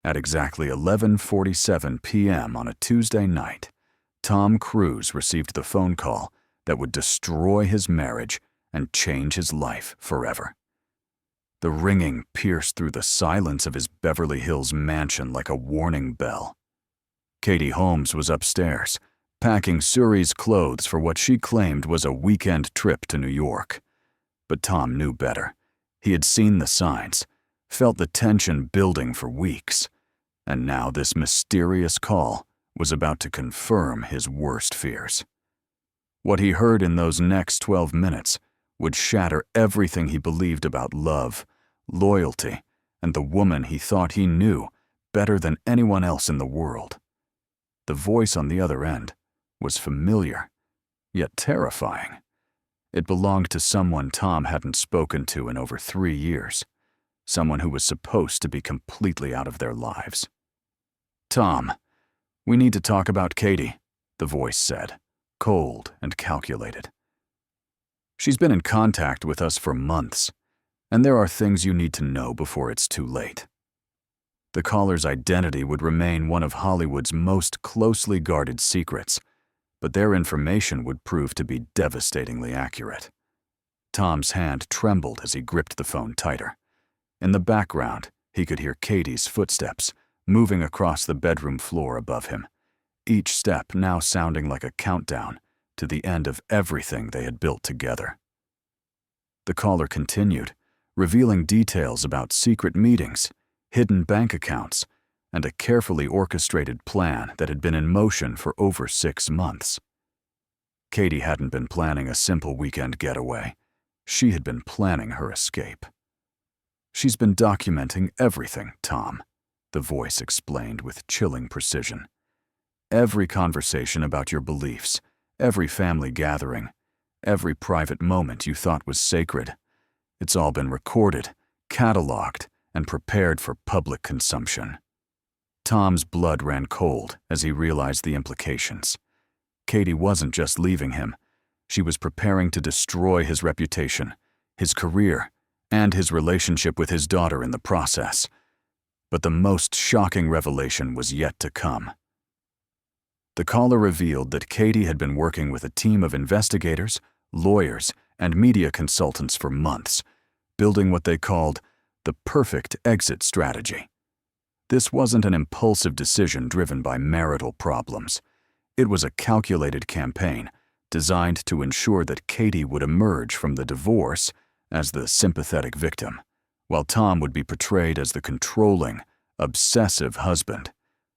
At exactly 11:47 p.m. on a Tuesday night, Tom Cruise received the phone call that would destroy his marriage and change his life forever. The ringing pierced through the silence of his Beverly Hills mansion like a warning bell. Katie Holmes was upstairs, packing Suri's clothes for what she claimed was a weekend trip to New York. But Tom knew better. He had seen the signs, felt the tension building for weeks, and now this mysterious call was about to confirm his worst fears. What he heard in those next 12 minutes would shatter everything he believed about love, loyalty, and the woman he thought he knew better than anyone else in the world. The voice on the other end was familiar, yet terrifying. It belonged to someone Tom hadn't spoken to in over 3 years, someone who was supposed to be completely out of their lives. "Tom, we need to talk about Katie," the voice said, cold and calculated. "She's been in contact with us for months, and there are things you need to know before it's too late." The caller's identity would remain one of Hollywood's most closely guarded secrets, but their information would prove to be devastatingly accurate. Tom's hand trembled as he gripped the phone tighter. In the background, he could hear Katie's footsteps moving across the bedroom floor above him, each step now sounding like a countdown to the end of everything they had built together. The caller continued, revealing details about secret meetings, hidden bank accounts, and a carefully orchestrated plan that had been in motion for over 6 months. Katie hadn't been planning a simple weekend getaway. She had been planning her escape. "She's been documenting everything, Tom," the voice explained with chilling precision. "Every conversation about your beliefs, every family gathering, every private moment you thought was sacred. It's all been recorded, cataloged, and prepared for public consumption." Tom's blood ran cold as he realized the implications. Katie wasn't just leaving him. She was preparing to destroy his reputation, his career, and his relationship with his daughter in the process. But the most shocking revelation was yet to come. The caller revealed that Katie had been working with a team of investigators, lawyers, and media consultants for months, building what they called the perfect exit strategy. This wasn't an impulsive decision driven by marital problems. It was a calculated campaign designed to ensure that Katie would emerge from the divorce as the sympathetic victim, while Tom would be portrayed as the controlling, obsessive husband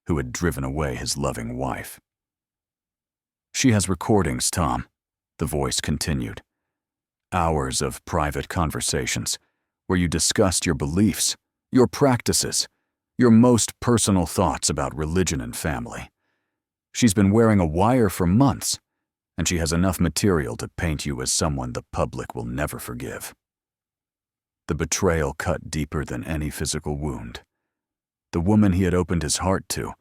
who had driven away his loving wife. "She has recordings, Tom," the voice continued. "Hours of private conversations where you discussed your beliefs, your practices, your most personal thoughts about religion and family. She's been wearing a wire for months, and she has enough material to paint you as someone the public will never forgive." The betrayal cut deeper than any physical wound. The woman he had opened his heart to,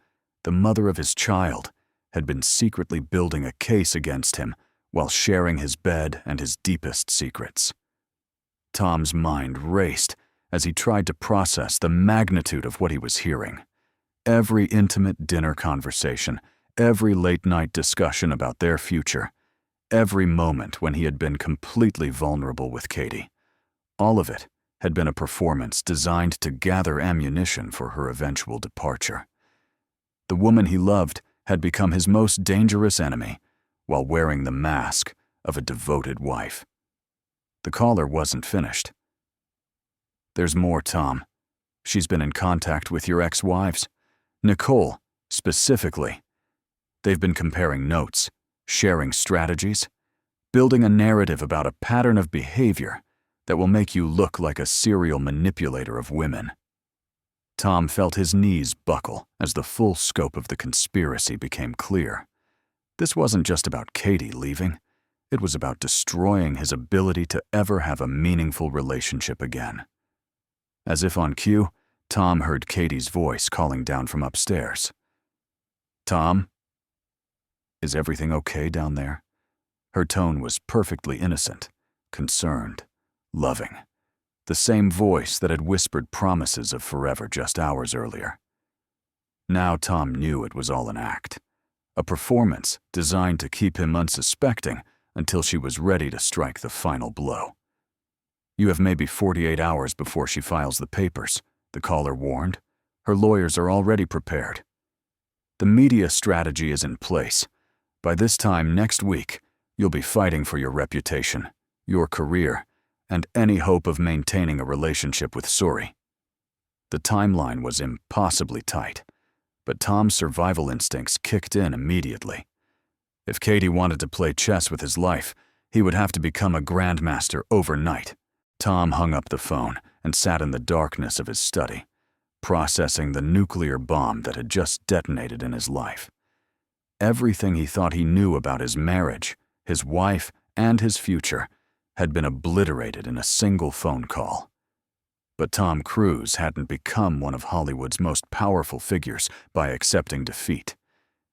the mother of his child, had been secretly building a case against him while sharing his bed and his deepest secrets. Tom's mind raced as he tried to process the magnitude of what he was hearing. Every intimate dinner conversation, every late-night discussion about their future, every moment when he had been completely vulnerable with Katie. All of it had been a performance designed to gather ammunition for her eventual departure. The woman he loved had become his most dangerous enemy while wearing the mask of a devoted wife. The caller wasn't finished. "There's more, Tom. She's been in contact with your ex-wives, Nicole, specifically. They've been comparing notes, sharing strategies, building a narrative about a pattern of behavior that will make you look like a serial manipulator of women." Tom felt his knees buckle as the full scope of the conspiracy became clear. This wasn't just about Katie leaving. It was about destroying his ability to ever have a meaningful relationship again. As if on cue, Tom heard Katie's voice calling down from upstairs. "Tom? Is everything okay down there?" Her tone was perfectly innocent, concerned, loving. The same voice that had whispered promises of forever just hours earlier. Now Tom knew it was all an act, a performance designed to keep him unsuspecting until she was ready to strike the final blow. "You have maybe 48 hours before she files the papers," the caller warned. "Her lawyers are already prepared. The media strategy is in place. By this time next week, you'll be fighting for your reputation, your career, and any hope of maintaining a relationship with Suri." The timeline was impossibly tight, but Tom's survival instincts kicked in immediately. If Katie wanted to play chess with his life, he would have to become a grandmaster overnight. Tom hung up the phone and sat in the darkness of his study, processing the nuclear bomb that had just detonated in his life. Everything he thought he knew about his marriage, his wife, and his future had been obliterated in a single phone call. But Tom Cruise hadn't become one of Hollywood's most powerful figures by accepting defeat.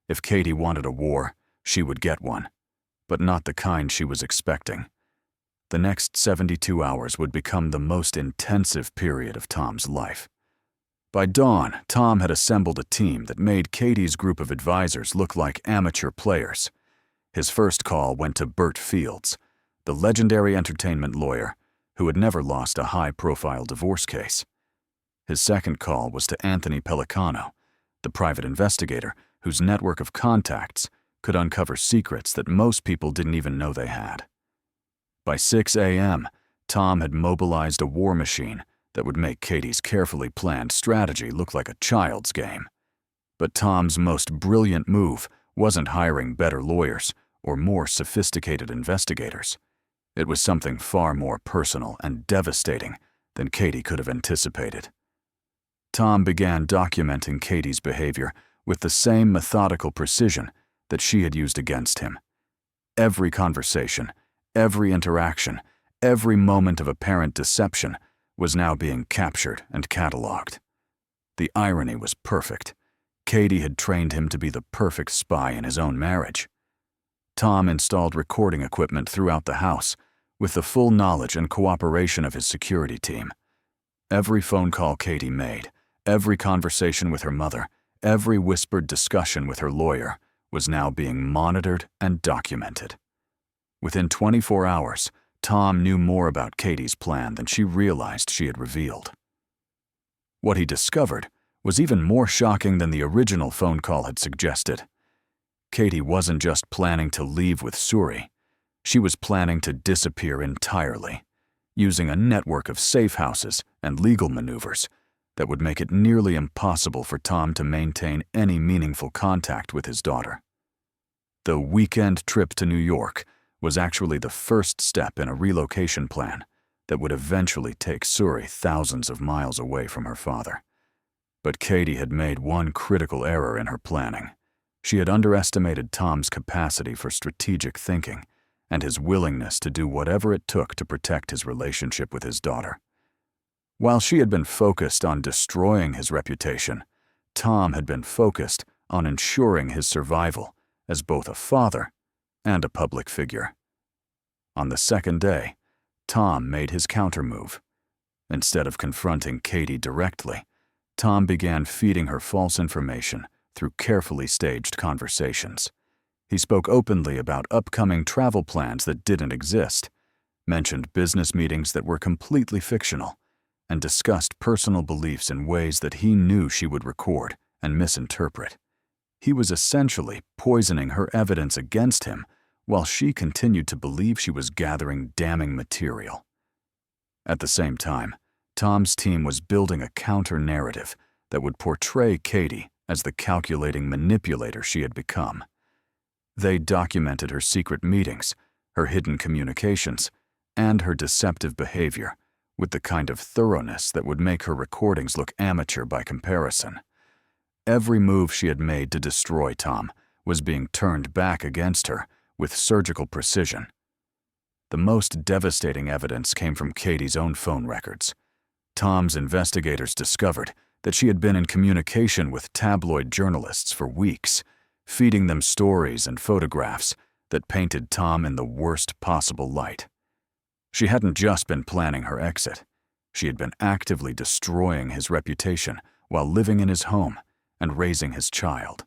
If Katie wanted a war, she would get one, but not the kind she was expecting. The next 72 hours would become the most intensive period of Tom's life. By dawn, Tom had assembled a team that made Katie's group of advisors look like amateur players. His first call went to Burt Fields, the legendary entertainment lawyer who had never lost a high-profile divorce case. His second call was to Anthony Pellicano, the private investigator whose network of contacts could uncover secrets that most people didn't even know they had. By 6 a.m., Tom had mobilized a war machine that would make Katie's carefully planned strategy look like a child's game. But Tom's most brilliant move wasn't hiring better lawyers or more sophisticated investigators. It was something far more personal and devastating than Katie could have anticipated. Tom began documenting Katie's behavior with the same methodical precision that she had used against him. Every conversation, every interaction, every moment of apparent deception was now being captured and cataloged. The irony was perfect. Katie had trained him to be the perfect spy in his own marriage. Tom installed recording equipment throughout the house, with the full knowledge and cooperation of his security team. Every phone call Katie made, every conversation with her mother, every whispered discussion with her lawyer was now being monitored and documented. Within 24 hours, Tom knew more about Katie's plan than she realized she had revealed. What he discovered was even more shocking than the original phone call had suggested. Katie wasn't just planning to leave with Suri. She was planning to disappear entirely, using a network of safe houses and legal maneuvers that would make it nearly impossible for Tom to maintain any meaningful contact with his daughter. The weekend trip to New York was actually the first step in a relocation plan that would eventually take Suri thousands of miles away from her father. But Katie had made one critical error in her planning. She had underestimated Tom's capacity for strategic thinking and his willingness to do whatever it took to protect his relationship with his daughter. While she had been focused on destroying his reputation, Tom had been focused on ensuring his survival as both a father and a public figure. On the second day, Tom made his countermove. Instead of confronting Katie directly, Tom began feeding her false information through carefully staged conversations. He spoke openly about upcoming travel plans that didn't exist, mentioned business meetings that were completely fictional, and discussed personal beliefs in ways that he knew she would record and misinterpret. He was essentially poisoning her evidence against him while she continued to believe she was gathering damning material. At the same time, Tom's team was building a counter-narrative that would portray Katie as the calculating manipulator she had become. They documented her secret meetings, her hidden communications, and her deceptive behavior with the kind of thoroughness that would make her recordings look amateur by comparison. Every move she had made to destroy Tom was being turned back against her with surgical precision. The most devastating evidence came from Katie's own phone records. Tom's investigators discovered that she had been in communication with tabloid journalists for weeks, feeding them stories and photographs that painted Tom in the worst possible light. She hadn't just been planning her exit. She had been actively destroying his reputation while living in his home and raising his child.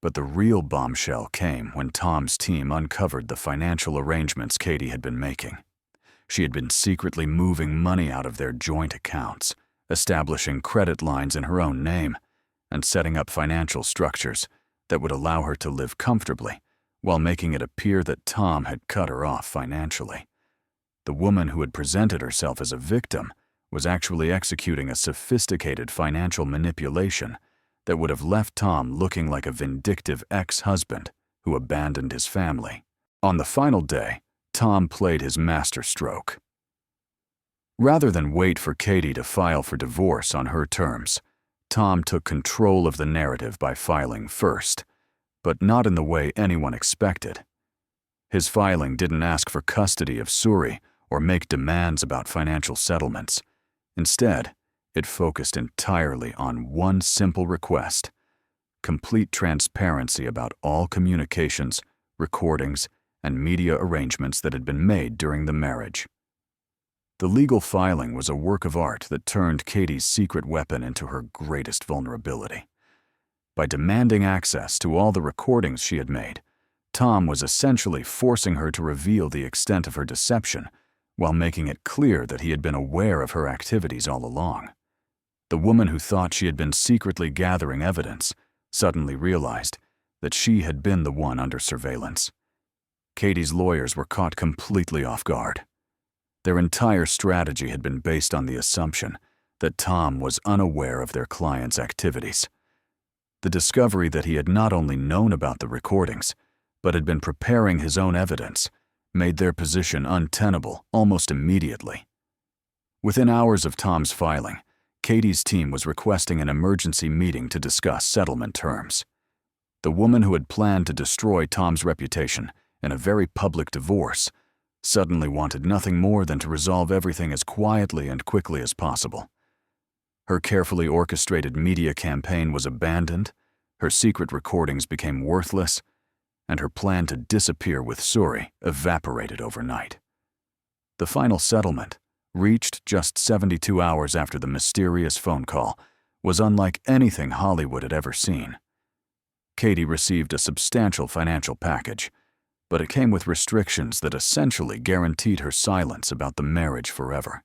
But the real bombshell came when Tom's team uncovered the financial arrangements Katie had been making. She had been secretly moving money out of their joint accounts, establishing credit lines in her own name, and setting up financial structures that would allow her to live comfortably while making it appear that Tom had cut her off financially. The woman who had presented herself as a victim was actually executing a sophisticated financial manipulation that would have left Tom looking like a vindictive ex-husband who abandoned his family. On the final day, Tom played his masterstroke. Rather than wait for Katie to file for divorce on her terms, Tom took control of the narrative by filing first, but not in the way anyone expected. His filing didn't ask for custody of Suri or make demands about financial settlements. Instead, it focused entirely on one simple request: complete transparency about all communications, recordings, and media arrangements that had been made during the marriage. The legal filing was a work of art that turned Katie's secret weapon into her greatest vulnerability. By demanding access to all the recordings she had made, Tom was essentially forcing her to reveal the extent of her deception while making it clear that he had been aware of her activities all along. The woman who thought she had been secretly gathering evidence suddenly realized that she had been the one under surveillance. Katie's lawyers were caught completely off guard. Their entire strategy had been based on the assumption that Tom was unaware of their client's activities. The discovery that he had not only known about the recordings, but had been preparing his own evidence, made their position untenable almost immediately. Within hours of Tom's filing, Katie's team was requesting an emergency meeting to discuss settlement terms. The woman who had planned to destroy Tom's reputation in a very public divorce suddenly wanted nothing more than to resolve everything as quietly and quickly as possible. Her carefully orchestrated media campaign was abandoned, her secret recordings became worthless, and her plan to disappear with Suri evaporated overnight. The final settlement, reached just 72 hours after the mysterious phone call, was unlike anything Hollywood had ever seen. Katie received a substantial financial package, but it came with restrictions that essentially guaranteed her silence about the marriage forever.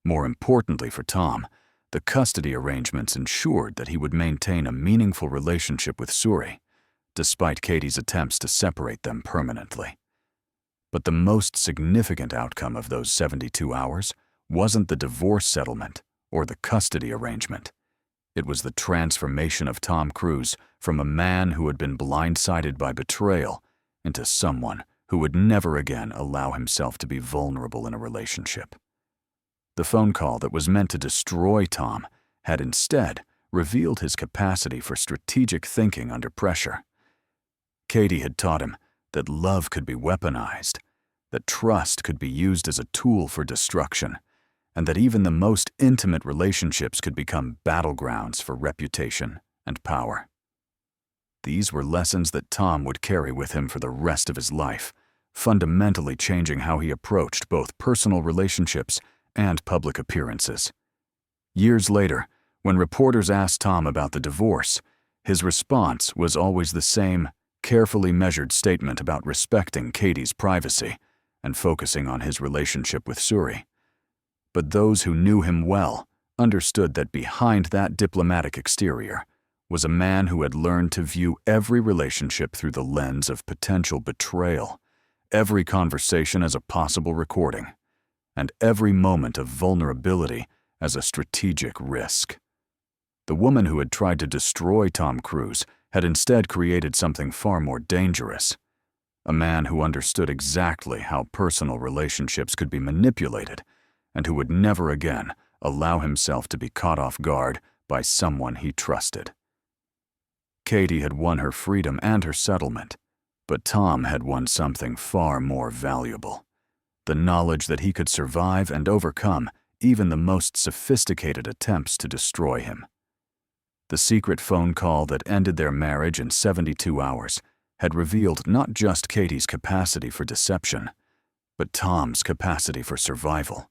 More importantly for Tom, the custody arrangements ensured that he would maintain a meaningful relationship with Suri, despite Katie's attempts to separate them permanently. But the most significant outcome of those 72 hours wasn't the divorce settlement or the custody arrangement. It was the transformation of Tom Cruise from a man who had been blindsided by betrayal into someone who would never again allow himself to be vulnerable in a relationship. The phone call that was meant to destroy Tom had instead revealed his capacity for strategic thinking under pressure. Katie had taught him that love could be weaponized, that trust could be used as a tool for destruction, and that even the most intimate relationships could become battlegrounds for reputation and power. These were lessons that Tom would carry with him for the rest of his life, fundamentally changing how he approached both personal relationships and public appearances. Years later, when reporters asked Tom about the divorce, his response was always the same carefully measured statement about respecting Katie's privacy and focusing on his relationship with Suri. But those who knew him well understood that behind that diplomatic exterior was a man who had learned to view every relationship through the lens of potential betrayal, every conversation as a possible recording, and every moment of vulnerability as a strategic risk. The woman who had tried to destroy Tom Cruise had instead created something far more dangerous. A man who understood exactly how personal relationships could be manipulated and who would never again allow himself to be caught off guard by someone he trusted. Katie had won her freedom and her settlement, but Tom had won something far more valuable: the knowledge that he could survive and overcome even the most sophisticated attempts to destroy him. The secret phone call that ended their marriage in 72 hours had revealed not just Katie's capacity for deception, but Tom's capacity for survival.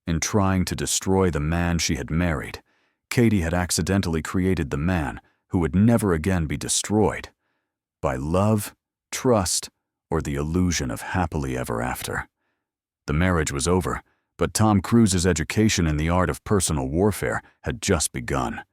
In trying to destroy the man she had married, Katie had accidentally created the man who would never again be destroyed by love, trust, or the illusion of happily ever after. The marriage was over, but Tom Cruise's education in the art of personal warfare had just begun.